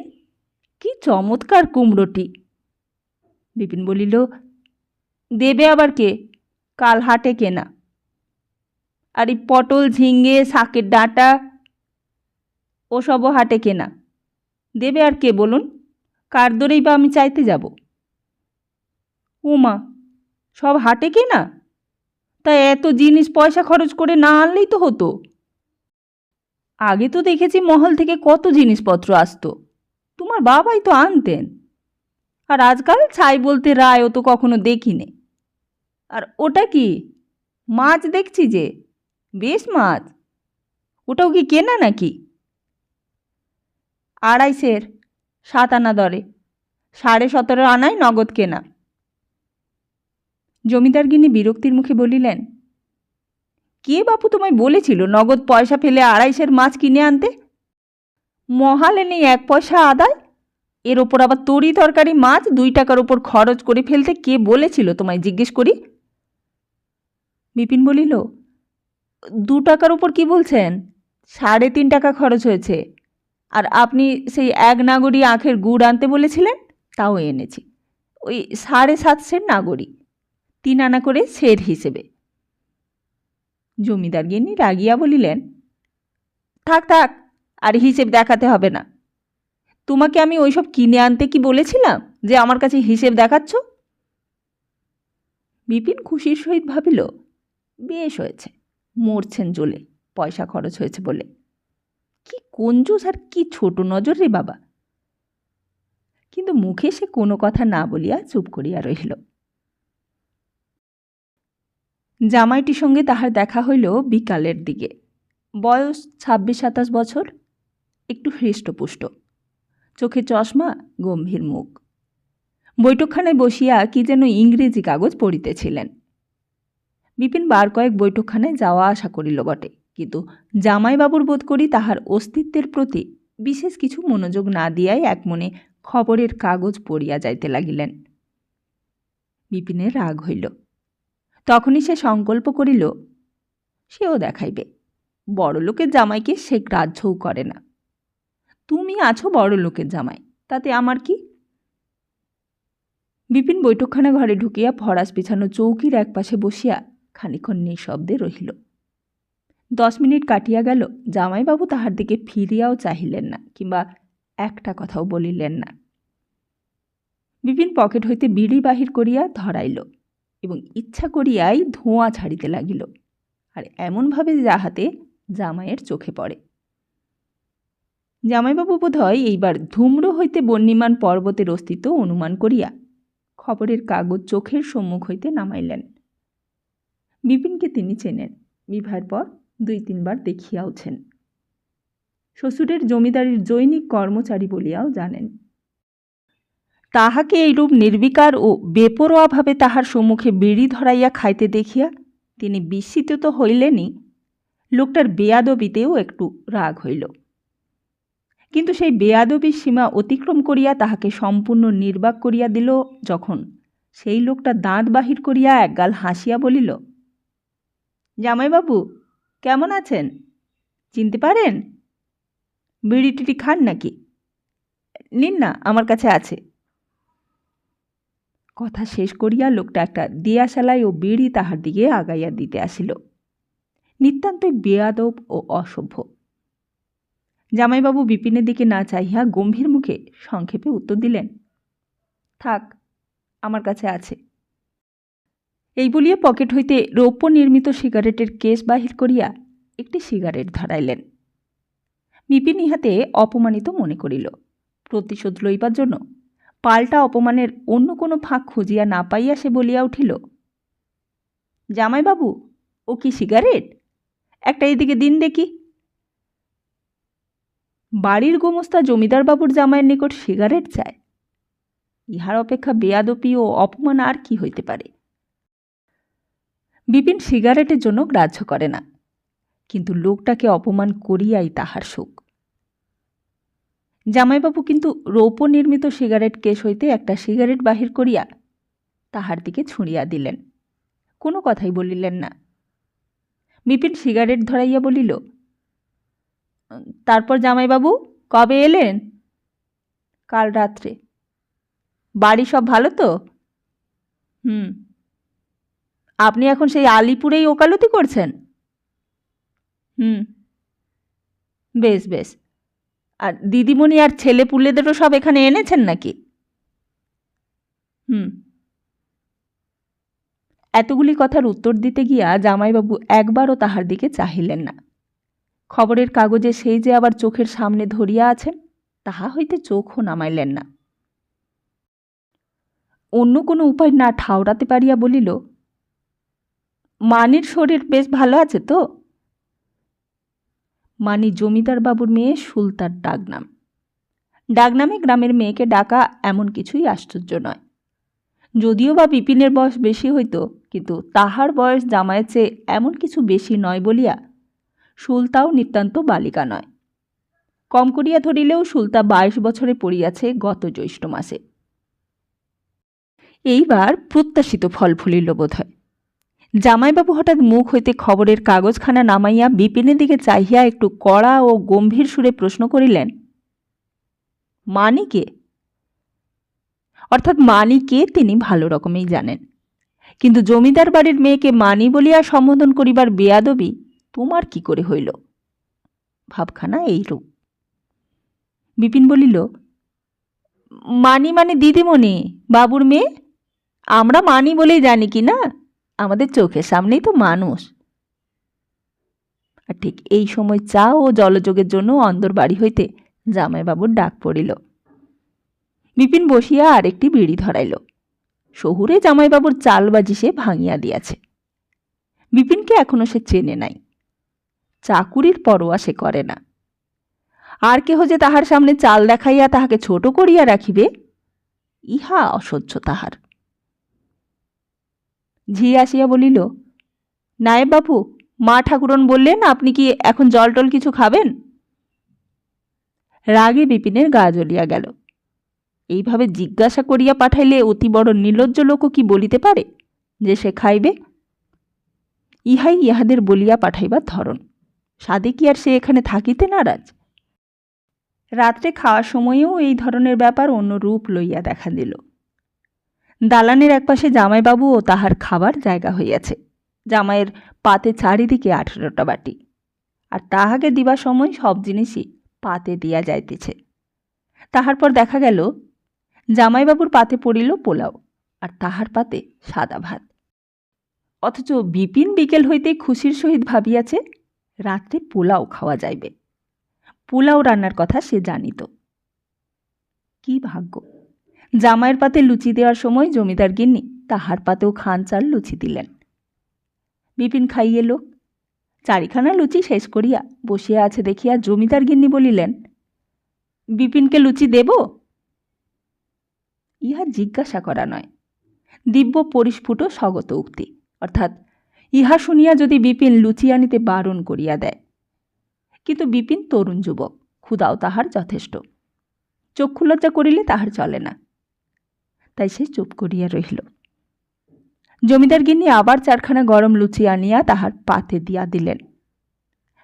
কি চমৎকার কুমড়োটি। বিপিন বলিল, দেবে আবার কে? কাল হাটে কেনা। আর এই পটল, ঝিঙে, শাকের ডাঁটা ওসবও হাটে কেনা। দেবে আর কে বলুন? কার দরেই বা আমি চাইতে যাব? ওমা, সব হাটে কেনা? তা এত জিনিস পয়সা খরচ করে না আনলেই তো হতো। আগে তো দেখেছি মহল থেকে কত জিনিসপত্র আসতো, তোমার বাবাই তো আনতেন। আর আজকাল ছাই বলতে রায়ও তো কখনো দেখিনি। আর ওটা কি? মাছ দেখছি যে, বেশ মাছ। ওটাও কি কেনা নাকি? 250 7 আনা দরে, 17.5 আনায় নগদ কেনা। জমিদার গিন্নি বিরক্তির মুখে বলিলেন, কে বাপু তোমায় বলেছিল নগদ পয়সা ফেলে 250 মাছ কিনে আনতে? মহালে নেই 1 পয়সা আদায়, এর ওপর আবার তরি তরকারি মাছ 2 টাকার ওপর খরচ করে ফেলতে কে বলেছিল তোমায় জিজ্ঞেস করি? বিপিন বলিল, 2 টাকার ওপর কি বলছেন? 3.5 টাকা খরচ হয়েছে। আর আপনি সেই 1 নাগরি আখের গুড় আনতে বলেছিলেন, তাও এনেছি। ওই 7.5 সের নাগরি, 3 আনা করে সের হিসেবে। জমিদার গিন্নি রাগিয়া বলিলেন, থাক থাক, আর হিসেব দেখাতে হবে না। তোমাকে আমি ওইসব কিনে আনতে কি বলেছিলাম যে আমার কাছে হিসেব দেখাচ্ছ? বিপিন খুশির সহিত ভাবিল, বেশ হয়েছে, মরছেন জ্বলে, পয়সা খরচ হয়েছে বলে। কি কঞ্জুস আর কি ছোট নজর রে বাবা। কিন্তু মুখে সে কোনো কথা না বলিয়া চুপ করিয়া রহিল। জামাইটির সঙ্গে তাহার দেখা হইল বিকালের দিকে। বয়স 26-27 বছর, একটু হৃষ্টপুষ্ট, চোখে চশমা, গম্ভীর মুখ। বৈঠকখানায় বসিয়া কি যেন ইংরেজি কাগজ পড়িতেছিলেন। বিপিন বার কয়েক বৈঠকখানায় যাওয়া আসা করিল বটে, কিন্তু জামাইবাবুর বোধ করি তাহার অস্তিত্বের প্রতি বিশেষ কিছু মনোযোগ না দিয়াই একমনে খবরের কাগজ পড়িয়া যাইতে লাগিলেন। বিপিনের রাগ হইল। তখনই সে সংকল্প করিল, সেও দেখাইবে, বড়লোকের জামাইকে সে গ্রাহ্যও করে না। তুমি আছো বড়লোকের জামাই, তাতে আমার কি? বিপিন বৈঠকখানা ঘরে ঢুকিয়া ফরাস বিছানো চৌকির একপাশে বসিয়া খানিক্ষণ নিঃশব্দে রহিল। 10 মিনিট কাটিয়া গেল, জামাইবাবু তাহার দিকে ফিরিয়াও চাহিলেন না, কিংবা একটা কথাও বলিলেন না। বিপিন পকেট হইতে বিড়ি বাহির করিয়া ধরাইল এবং ইচ্ছা করিয়াই ধোঁয়া ছাড়িতে লাগিল, আর এমনভাবে যাহাতে জামাইয়ের চোখে পড়ে। জামাইবাবু বোধ হয় এইবার ধূম্র হইতে বহ্নিমান পর্বতের অস্তিত্ব অনুমান করিয়া খবরের কাগজ চোখের সম্মুখ হইতে নামাইলেন। বিপিনকে তিনি চেনেন, বিবাহের পর 2-3 বার দেখিয়াওছেন। শ্বশুরের জমিদারির জৈনিক কর্মচারী বলিয়াও জানেন। তাহাকে এইরূপ নির্বিকার ও বেপরোয়াভাবে তাহার সম্মুখে বিড়ি ধরাইয়া খাইতে দেখিয়া তিনি বিস্মিত তো হইলেনই, লোকটার বেয়াদবিতেও একটু রাগ হইল। কিন্তু সেই বেয়াদবির সীমা অতিক্রম করিয়া তাহাকে সম্পূর্ণ নির্বাক করিয়া দিল যখন সেই লোকটা দাঁত বাহির করিয়া একগাল হাসিয়া বলিল, জামাইবাবু কেমন আছেন? চিনতে পারেন? বিড়ি টিড়ি খান নাকি? নিন না, আমার কাছে আছে। কথা শেষ করিয়া লোকটা একটা দিয়াশালাই ও বিড়ি তাহার দিকে আগাইয়া দিতে আসিল। নিতান্তই বেয়াদব ও অসভ্য। জামাইবাবু বিপিনের দিকে না চাহিয়া গম্ভীর মুখে সংক্ষেপে উত্তর দিলেন, থাক, আমার কাছে আছে। এই বলিয়া পকেট হইতে রৌপ্য নির্মিত সিগারেটের কেস বাহির করিয়া একটি সিগারেট ধরাইলেন। বিপিন ইহাতে অপমানিত মনে করিল। প্রতিশোধ লইবার জন্য পাল্টা অপমানের অন্য কোনো ফাঁক খুঁজিয়া না পাইয়া সে বলিয়া উঠিল, জামাইবাবু, ও কি সিগারেট? একটা এদিকে দিন দেখি। বাড়ির গোমস্তা জমিদারবাবুর জামাইয়ের নিকট সিগারেট চায়? ইহার অপেক্ষা বেয়াদপি ও অপমান আর কি হইতে পারে? বিপিন সিগারেটের জন্য গ্রাহ্য করে না, কিন্তু লোকটাকে অপমান করিয়াই তাহার সুখ। জামাইবাবু কিন্তু রৌপ্য নির্মিত সিগারেট কেস হইতে একটা সিগারেট বাহির করিয়া তাহার দিকে ছুঁড়িয়া দিলেন। কোনো কথাই বলিলেন না। বিপিন সিগারেট ধরাইয়া বলিল, তারপর জামাইবাবু কবে এলেন? কাল রাত্রে। বাড়ি সব ভালো তো? আপনি এখন সেই আলিপুরেই ওকালতি করছেন? বেশ বেশ। আর দিদিমণি আর ছেলে পুলেদেরও সব এখানে এনেছেন নাকি? এতগুলি কথার উত্তর দিতে গিয়া জামাইবাবু একবারও তাহার দিকে চাহিলেন না। খবরের কাগজে সেই যে আবার চোখের সামনে ধরিয়া আছেন, তাহা হইতে চোখও নামাইলেন না। অন্য কোনো উপায় না ঠাউরাতে পারিয়া বলিল, মানির শরীর বেশ ভালো আছে তো? মানি জমিদার বাবুর মেয়ে সুলতার ডাকনাম। ডাকনামে গ্রামের মেয়েকে ডাকা এমন কিছুই আশ্চর্য নয়। যদিও বা বিপিনের বয়স বেশি হইত, কিন্তু তাহার বয়স জামাইয়ের চেয়ে এমন কিছু বেশি নয় বলিয়া সুলতাও নিতান্ত বালিকা নয়। কম করিয়া ধরিলেও সুলতা 22 বছরে পড়িয়াছে গত জ্যৈষ্ঠ মাসে। এইবার প্রত্যাশিত ফল ফুলিল বোধ হয়। জামাইবাবু হঠাৎ মুখ হইতে খবরের কাগজখানা নামাইয়া বিপিনের দিকে চাহিয়া একটু কড়া ও গম্ভীর সুরে প্রশ্ন করিলেন, মানি কে? অর্থাৎ মানি কে তিনি ভালো রকমেই জানেন, কিন্তু জমিদার বাড়ির মেয়েকে মানি বলিয়া সম্বোধন করিবার বেয়াদবি তোমার কি করে হইল? ভাবখানা এইরূপ। বিপিন বলিল, মানি মানে দিদিমণি, বাবুর মেয়ে। আমরা মানি বলেই জানি কি না, আমাদের চোখের সামনেই তো মানুষ। আর ঠিক এই সময় চা ও জলযোগের জন্য অন্দর বাড়ি হইতে জামাইবাবুর ডাক পড়িল। বিপিন বসিয়া আরেকটি বিড়ি ধরাইল। শহুরে জামাইবাবুর চালবাজি সে ভাঙিয়া দিয়াছে। বিপিনকে এখনো সে চেনে নাই। চাকুরির পরোয়া সে করে না। আর কেহ যে তাহার সামনে চাল দেখাইয়া তাহাকে ছোট করিয়া রাখিবে, ইহা অসহ্য তাহার। ঝি আসিয়া বলিল, নায়েব বাবু, মা ঠাকুরন বললেন আপনি কি এখন জল টল কিছু খাবেন? রাগে বিপিনের গা জ্বলিয়া গেল। এইভাবে জিজ্ঞাসা করিয়া পাঠাইলে অতি বড় নির্লজ্জ লোকও কি বলিতে পারে যে সে খাইবে? ইহাই ইহাদের বলিয়া পাঠাইবার ধরন। সাধে কি আর সে এখানে থাকিতে নারাজ? রাত্রে খাওয়ার সময়েও এই ধরনের ব্যাপার অন্য রূপ লইয়া দেখা দিল। দালানের একপাশে জামাইবাবু ও তাহার খাবার জায়গা হইয়াছে। জামাইয়ের পাতে চারিদিকে 18টা বাটি, আর তাহাকে দিবার সময় সব জিনিসই পাতে দিয়া যাইতেছে। তাহার পর দেখা গেল জামাইবাবুর পাতে পড়িল পোলাও, আর তাহার পাতে সাদা ভাত। অথচ বিপিন বিকেল হইতেই খুশির সহিত ভাবিয়াছে রাত্রে পোলাও খাওয়া যাইবে। পোলাও রান্নার কথা সে জানিত। কি ভাগ্য! জামাইয়ের পাতে লুচি দেওয়ার সময় জমিদার গিন্নি তাহার পাতেও খান চাল লুচি দিলেন। বিপিন খাইয়ে লোক। চারিখানা লুচি শেষ করিয়া বসিয়া আছে দেখিয়া জমিদার গিন্নি বলিলেন, বিপিনকে লুচি দেব? ইহা জিজ্ঞাসা করা নয়, দিব্য পরিস্ফুট স্বগত উক্তি। অর্থাৎ ইহা শুনিয়া যদি বিপিন লুচি আনিতে বারণ করিয়া দেয়। কিন্তু বিপিন তরুণ যুবক, ক্ষুধাও তাহার যথেষ্ট। চক্ষুলজ্জা করিলে তাহার চলে না, তাই সে চুপ করিয়া রহিল। জমিদার গিন্নি আবার 4খানা গরম লুচি আনিয়া তাহার পাতে দিয়া দিলেন।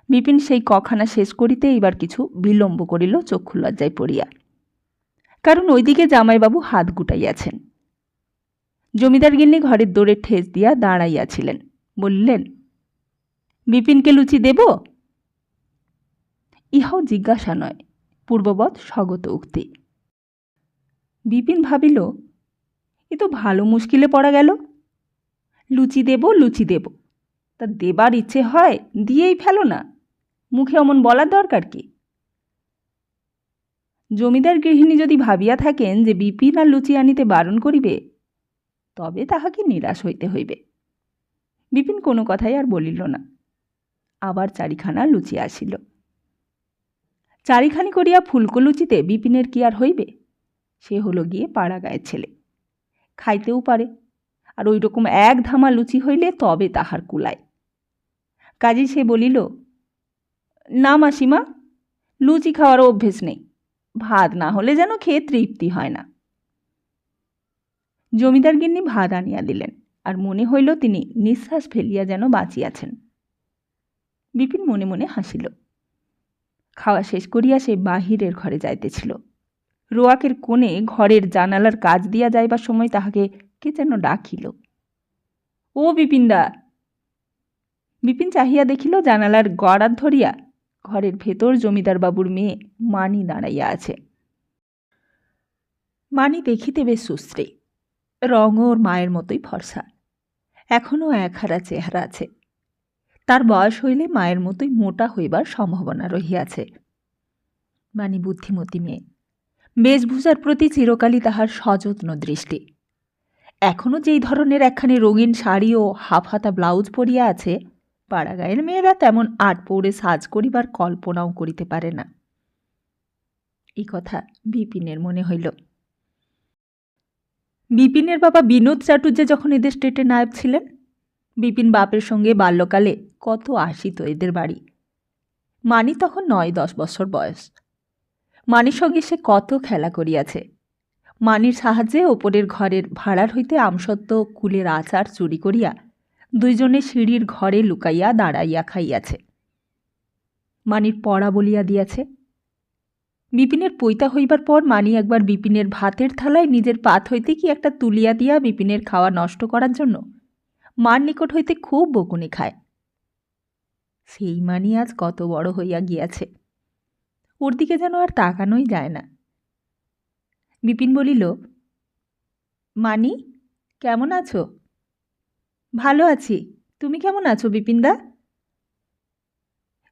বিপিন সেই কখানা শেষ করিতে এইবার কিছু বিলম্ব করিল চক্ষুলজ্জায় পড়িয়া, কারণ ওইদিকে জামাইবাবু হাত গুটাইয়াছেন। জমিদার গিন্নি ঘরের দোরে ঠেস দিয়া দাঁড়াইয়াছিলেন। বললেন, বিপিনকে লুচি দেব? ইহাও জিজ্ঞাসা নয়, পূর্ববৎ স্বগত উক্তি। বিপিন ভাবিল, এ তো ভালো মুশকিলে পড়া গেল। লুচি দেব, লুচি দেব, তা দেবার ইচ্ছে হয় দিয়েই ফেলো না, মুখে অমন বলার দরকার কি? জমিদার গৃহিণী যদি ভাবিয়া থাকেন যে বিপিন আর লুচি আনিতে বারণ করিবে, তবে তাহাকে নিরাশ হইতে হইবে। বিপিন কোনো কথাই আর বলিল না। আবার চারিখানা লুচি আসিল। চারিখানি করিয়া ফুলকো লুচিতে বিপিনের কি আর হইবে? সে হলো গিয়ে পাড়া গায়ের ছেলে, খাইতেও পারে, আর ওই রকম এক ধামা লুচি হইলে তবে তাহার কুলায়। কাজে সে বলিল, না মাসিমা, লুচি খাওয়ারও অভ্যেস নেই, ভাত না হলে যেন খেয়ে তৃপ্তি হয় না। জমিদার গিন্নি ভাত আনিয়া দিলেন, আর মনে হইল তিনি নিঃশ্বাস ফেলিয়া যেন বাঁচিয়াছেন। বিপিন মনে মনে হাসিল। খাওয়া শেষ করিয়া সে বাহিরের ঘরে যাইতেছিল। রোয়াকের কোণে ঘরের জানালার কাজ দিয়া যাইবার সময় তাহাকে কে যেন ডাকিল, ও বিপিনদা। বিপিন চাহিয়া দেখিল জানালার গড়াত ধরিয়া ঘরের ভেতর জমিদার বাবুর মেয়ে মানি দাঁড়াইয়া আছে। মানি দেখিতে বেশ সুশ্রী, রঙ ওর মায়ের মতোই ফর্সা, এখনও একহারা চেহারা আছে। তার বয়স হইলে মায়ের মতোই মোটা হইবার সম্ভাবনা রহিয়াছে। মানি বুদ্ধিমতী মেয়ে, বেশভূষার প্রতি চিরকালই তাহার সযত্ন দৃষ্টি। এখনও যেই ধরনের একখানি রঙিন শাড়ি ও হাফ হাতা ব্লাউজ পরিয়া আছে, পাড়াগাঁয়ের মেয়েরা তেমন আট পৌড়ে সাজ করিবার কল্পনাও করিতে পারে না। এই কথা বিপিনের মনে হইল। বিপিনের বাবা বিনোদ চাটুর্যে যখন এদের স্টেটে নায়েব ছিলেন, বিপিন বাপের সঙ্গে বাল্যকালে কত আসিত এদের বাড়ি। মানি তখন 9-10 বছর বয়স। মানির সঙ্গে সে কত খেলা করিয়াছে। মানির সাহায্যে ওপরের ঘরের ভাড়ার হইতে আমসত্ত্ব কুলের আচার চুরি করিয়া দুইজনে সিঁড়ির ঘরে লুকাইয়া দাঁড়াইয়া খাইয়াছে। মানির পড়া বলিয়া দিয়াছে। বিপিনের পৈতা হইবার পর মানি একবার বিপিনের ভাতের থালায় নিজের পাত হইতে কি একটা তুলিয়া দিয়া বিপিনের খাওয়া নষ্ট করার জন্য মার নিকট হইতে খুব বকুনি খায়। সেই মানি আজ কত বড় হইয়া গিয়াছে, ওর দিকে যেন আর তাকানোই যায় না। বিপিন বলিল, মানি, কেমন আছো? ভালো আছি, তুমি কেমন আছো বিপিনদা?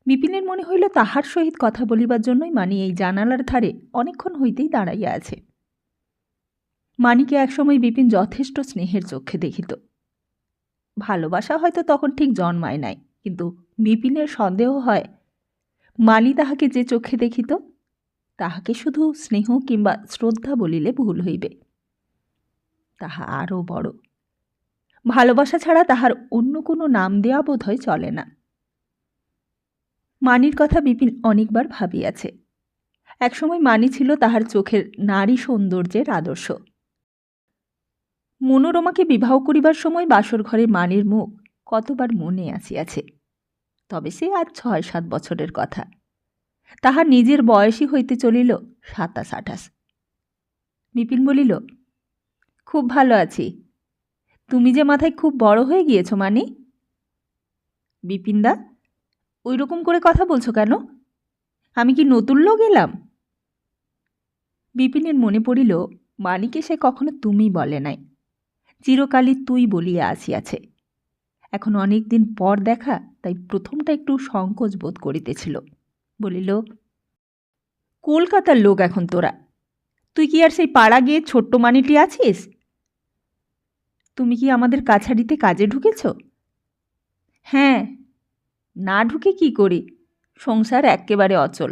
বিপিনের মনে হইল তাহার সহিত কথা বলিবার জন্যই মানি এই জানালার ধারে অনেকক্ষণ হইতেই দাঁড়াইয়া আছে। মানিকে একসময় বিপিন যথেষ্ট স্নেহের চক্ষে দেখিত। ভালোবাসা হয়তো তখন ঠিক জন্মায় নাই, কিন্তু বিপিনের সন্দেহ হয় মানি তাহাকে যে চক্ষে দেখিত, তাহাকে শুধু স্নেহ কিংবা শ্রদ্ধা বলিলে ভুল হইবে। তাহা আরও বড়, ভালোবাসা ছাড়া তাহার অন্য কোনো নাম দেওয়া বোধ হয় চলে না। মানির কথা বিপিন অনেকবার ভাবিয়াছে। একসময় মানি ছিল তাহার চোখের নারী সৌন্দর্যের আদর্শ। মনোরমাকে বিবাহ করিবার সময় বাসর ঘরে মানির মুখ কতবার মনে আসিয়াছে। তবে সে আজ 6-7 বছরের কথা। তাহার নিজের বয়সই হইতে চলিল 27-28। বিপিন বলিল, খুব ভালো আছি, তুমি যে মাথায় খুব বড় হয়ে গিয়েছ মানি। বিপিনদা, ওই রকম করে কথা বলছো কেন? আমি কি নতুন লোক এলাম? বিপিনের মনে পড়িল মানিকে সে কখনো তুমি বলে নাই, চিরকালই তুই বলিয়া আসিয়াছে। এখন অনেক দিন পর দেখা, তাই প্রথমটা একটু সংকোচ বোধ করিতেছিল। বলিল, কলকাতার লোক এখন তোরা, তুই কি আর সেই পাড়া গিয়ে ছোট্ট মানিটি আছিস? তুমি কি আমাদের কাছারিতে কাজে ঢুকেছ? হ্যাঁ, না ঢুকে কি করি, সংসার একেবারে অচল।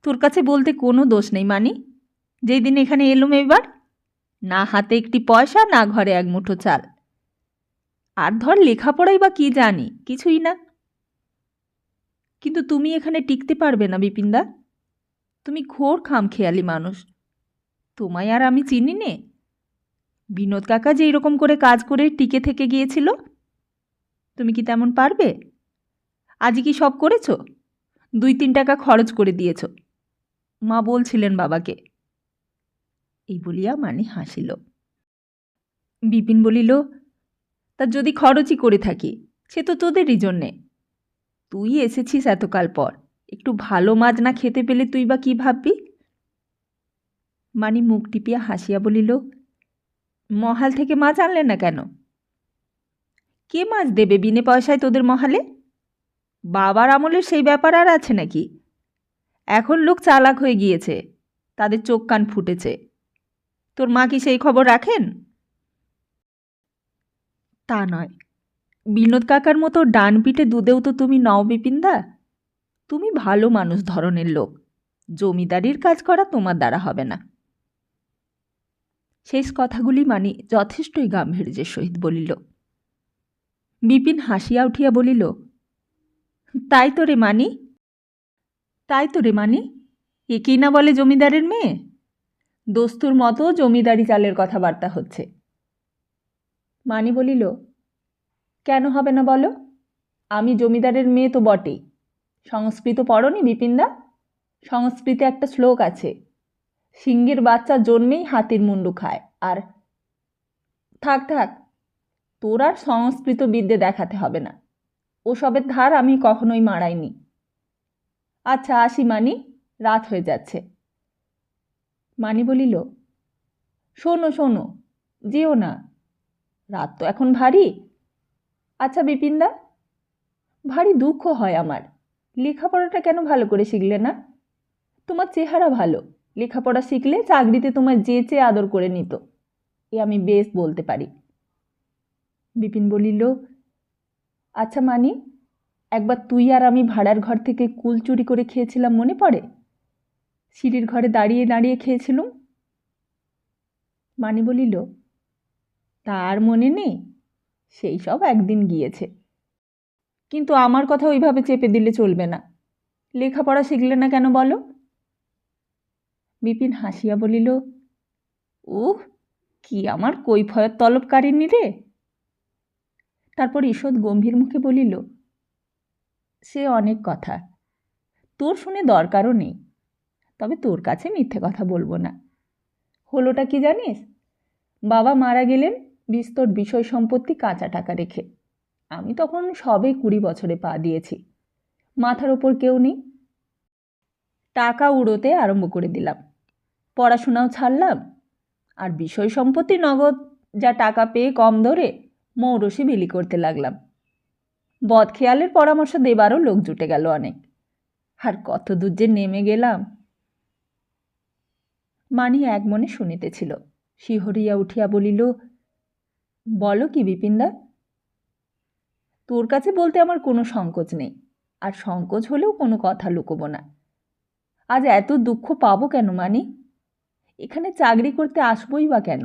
তোর কাছে বলতে কোনো দোষ নেই মানি। যেই দিন এখানে এলুম এবার, না হাতে একটি পয়সা, না ঘরে এক মুঠো চাল। আর ধর লেখাপড়াই বা কি জানি, কিছুই না। কিন্তু তুমি এখানে টিকতে পারবে না বিপিনদা, তুমি ঘোর খামখেয়ালি মানুষ। তোমায় আর আমি চিনি নে। বিনোদ কাকা যে এরকম করে কাজ করে টিকে থেকে গিয়েছিল, তুমি কি তেমন পারবে? আজই কি সব করেছ? 2-3 টাকা খরচ করে দিয়েছ, মা বলছিলেন বাবাকে। এই বলিয়া মানি হাসিল। বিপিন বলিল, তা যদি খরচই করে থাকি, সে তো তোদেরই জন্যে। তুই এসেছিস এতকাল পর, একটু ভালো মাছ না খেতে পেলে তুই বা কী ভাববি? মানি মুখ টিপিয়া হাসিয়া বলিল, মহাল থেকে মাছ আনলে না কেন? কে মাছ দেবে বিনে পয়সায় তোদের মহালে? বাবার আমলের সেই ব্যাপার আর আছে নাকি? এখন লোক চালাক হয়ে গিয়েছে, তাদের চোখ কান ফুটেছে। তোর মা কি সেই খবর রাখেন? তা নয়, বিনোদ কাকার মতো ডান পিঠে দুধেও তো তুমি নও বিপিনদা। তুমি ভালো মানুষ ধরনের লোক, জমিদারির কাজ করা তোমার দ্বারা হবে না। শেষ কথাগুলি মানি যথেষ্টই গাম্ভীর্যের সহিত বলিল। বিপিন হাসিয়া উঠিয়া বলিল, তাই তো রে মানি, তাই তো রে মানি, একেই না বলে জমিদারের মেয়ে। দস্তুর মতো জমিদারি চালের কথাবার্তা হচ্ছে। মানি বলিল, কেন হবে না বলো? আমি জমিদারের মেয়ে তো বটেই। সংস্কৃত পড়নি বিপিনদা? সংস্কৃতে একটা শ্লোক আছে, সিংহের বাচ্চা জন্মেই হাতির মুন্ডু খায়। আর থাক থাক, তোর আর সংস্কৃত বিদ্যে দেখাতে হবে না, ওসবের ধার আমি কখনোই মারাইনি। আচ্ছা আসি মানি, রাত হয়ে যাচ্ছে। মানি বলিল, শোনো শোনো, যেও না, রাত তো এখন ভারী। আচ্ছা বিপিনদা, ভারী দুঃখ হয় আমার, লেখাপড়াটা কেন ভালো করে শিখলে না? তোমার চেহারা ভালো, লেখাপড়া শিখলে চাকরিতে তোমার যেচে আদর করে নিত, এ আমি বেশ বলতে পারি। বিপিন বলিল, আচ্ছা মানি, একবার তুই আর আমি ভাড়ার ঘর থেকে কুল চুরি করে খেয়েছিলাম মনে পড়ে? সিঁড়ির ঘরে দাঁড়িয়ে দাঁড়িয়ে খেয়েছিলুম। মানি বলিল, তার মনে নেই? সেই সব একদিন গিয়েছে, কিন্তু আমার কথা ওইভাবে চেপে দিলে চলবে না। লেখাপড়া শিখলে না কেন বলো? বিপিন হাসিয়া বলিল, উহ, কি আমার কৈফয়ত তলবকারিনী রে। তারপর ঈষৎ গম্ভীর মুখে বলিল, সে অনেক কথা, তোর শুনে দরকারও নেই, তবে তোর কাছে মিথ্যে কথা বলবো না। হলোটা কি জানিস? বাবা মারা গেলেন বিস্তর বিষয় সম্পত্তি কাঁচা টাকা রেখে। আমি তখন সবে 20 বছরে পা দিয়েছি, মাথার ওপর কেউ নেই। টাকা উড়োতে আরম্ভ করে দিলাম, পড়াশোনাও ছাড়লাম, আর বিষয় সম্পত্তি নগদ যা টাকা পেয়ে কম দরে মৌরসি বিলি করতে লাগলাম। বদখেয়ালের পরামর্শ দেবারও লোক জুটে গেল অনেক, আর কত দূর যে নেমে গেলাম। মানি এক মনে শুনিতেছিল, শিহরিয়া উঠিয়া বলিল, বলো কি বিপিনদা? তোর কাছে বলতে আমার কোনো সংকোচ নেই, আর সংকোচ হলেও কোনো কথা লুকোবো না। আজ এত দুঃখ পাবো কেন মানি? এখানে চাকরি করতে আসবই বা কেন?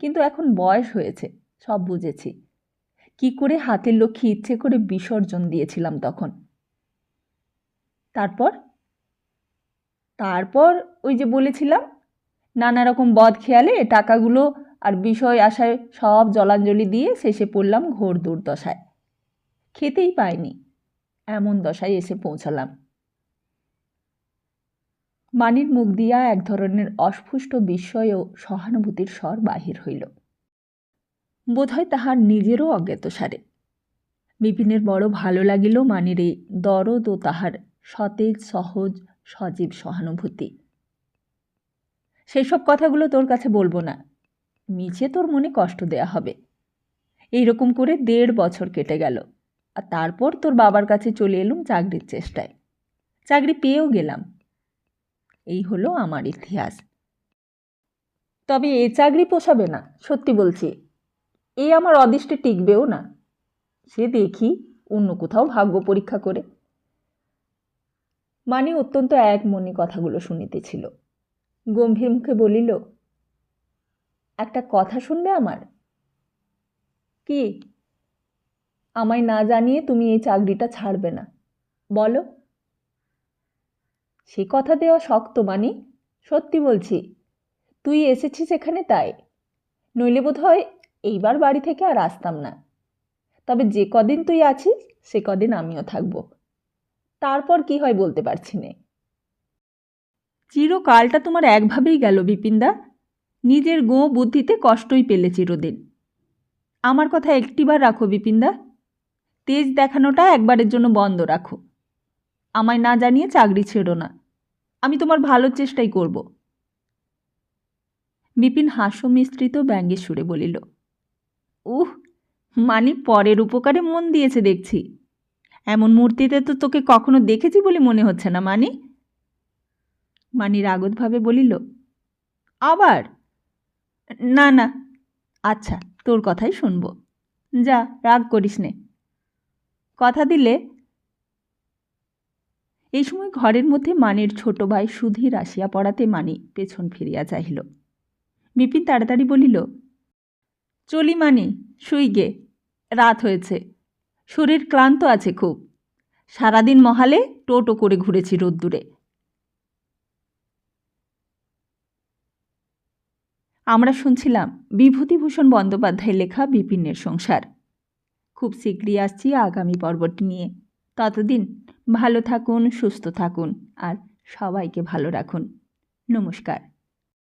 কিন্তু এখন বয়স হয়েছে, সব বুঝেছি। কি করে হাতের লক্ষ্মী ইচ্ছে করে বিসর্জন দিয়েছিলাম তখন। তারপর তারপর ওই যে বলেছিলাম, নানা রকম বদ খেয়ালে টাকাগুলো আর বিষয় আশায় সব জলাঞ্জলি দিয়ে শেষে পড়লাম ঘোর দুর্দশায়। খেতেই পাইনি, এমন দশায় এসে পৌঁছালাম। মানির মুখ দিয়া এক ধরনের অস্ফুষ্ট বিস্ময় ও সহানুভূতির স্বর বাহির হইল, বোধহয় তাহার নিজেরও অজ্ঞাতসারে। বিপিনের বড় ভালো লাগিল মানির এই দরদ ও তাহার সতেজ সহজ সজীব সহানুভূতি। সেই সব কথাগুলো তোর কাছে বলবো না, মিছে তোর মনে কষ্ট দেয়া হবে। এইরকম করে 1.5 বছর কেটে গেল, আর তারপর তোর বাবার কাছে চলে এলুম চাকরির চেষ্টায়। চাকরি পেয়েও গেলাম। এই হলো আমার ইতিহাস। তবে এ চাকরি পোষাবে না, সত্যি বলছি। এই আমার অদৃষ্টে টিকবেও না। সে দেখি অন্য কোথাও ভাগ্য পরীক্ষা করে। মানি অত্যন্ত এক মনে কথাগুলো শুনিতেছিল। গম্ভীর মুখে বলিল, একটা কথা শুনবে আমার? কি? আমায় না জানিয়ে তুমি এই চাকরিটা ছাড়বে না, বলো। সে কথা দেওয়া শক্ত মানি, সত্যি বলছি। তুই এসেছিস এখানে তাই, নইলে বোধ হয় এইবার বাড়ি থেকে আর আসতাম না। তবে যে কদিন তুই আছিস সে কদিন আমিও থাকব, তারপর কি হয় বলতে পারছি নে। চিরকালটা তোমার একভাবেই গেল বিপিনদা, নিজের গো বুদ্ধিতে কষ্টই পেলে চিরদিন। আমার কথা একটিবার রাখো বিপিনদা, তেজ দেখানোটা একবারের জন্য বন্ধ রাখো। আমায় না জানিয়ে চাকরি ছেড়ো না। আমি তোমার ভালোর চেষ্টাই করব। বিপিন হাস্যমিশ্রিত ব্যঙ্গের সুরে বলিল, উহ, মানি পরের উপকারে মন দিয়েছে দেখছি। এমন মূর্তিতে তো তোকে কখনো দেখেছি বলে মনে হচ্ছে না মানি। মানি রাগতভাবে বলিল, আবার? না না, আচ্ছা তোর কথাই শুনব। যা, রাগ করিস নে, কথা দিলে। এই সময় ঘরের মধ্যে মানির ছোট ভাই সুধীর আসিয়া পড়াতে মানি পেছন ফিরিয়া চাহিল। বিপিন তাড়াতাড়ি বলিল, চলি মানি, শুই গে, রাত হয়েছে, শরীর ক্লান্ত আছে খুব। সারাদিন মহালে টোটো করে ঘুরেছি রোদ্দুরে। আমরা শুনছিলাম বিভূতিভূষণ বন্দ্যোপাধ্যায়ের লেখা বিপিনের সংসার। খুব শীঘ্রই আসছি আগামী পর্বটি নিয়ে। ততদিন ভালো থাকুন, সুস্থ থাকুন আর সবাইকে ভালো রাখুন। নমস্কার।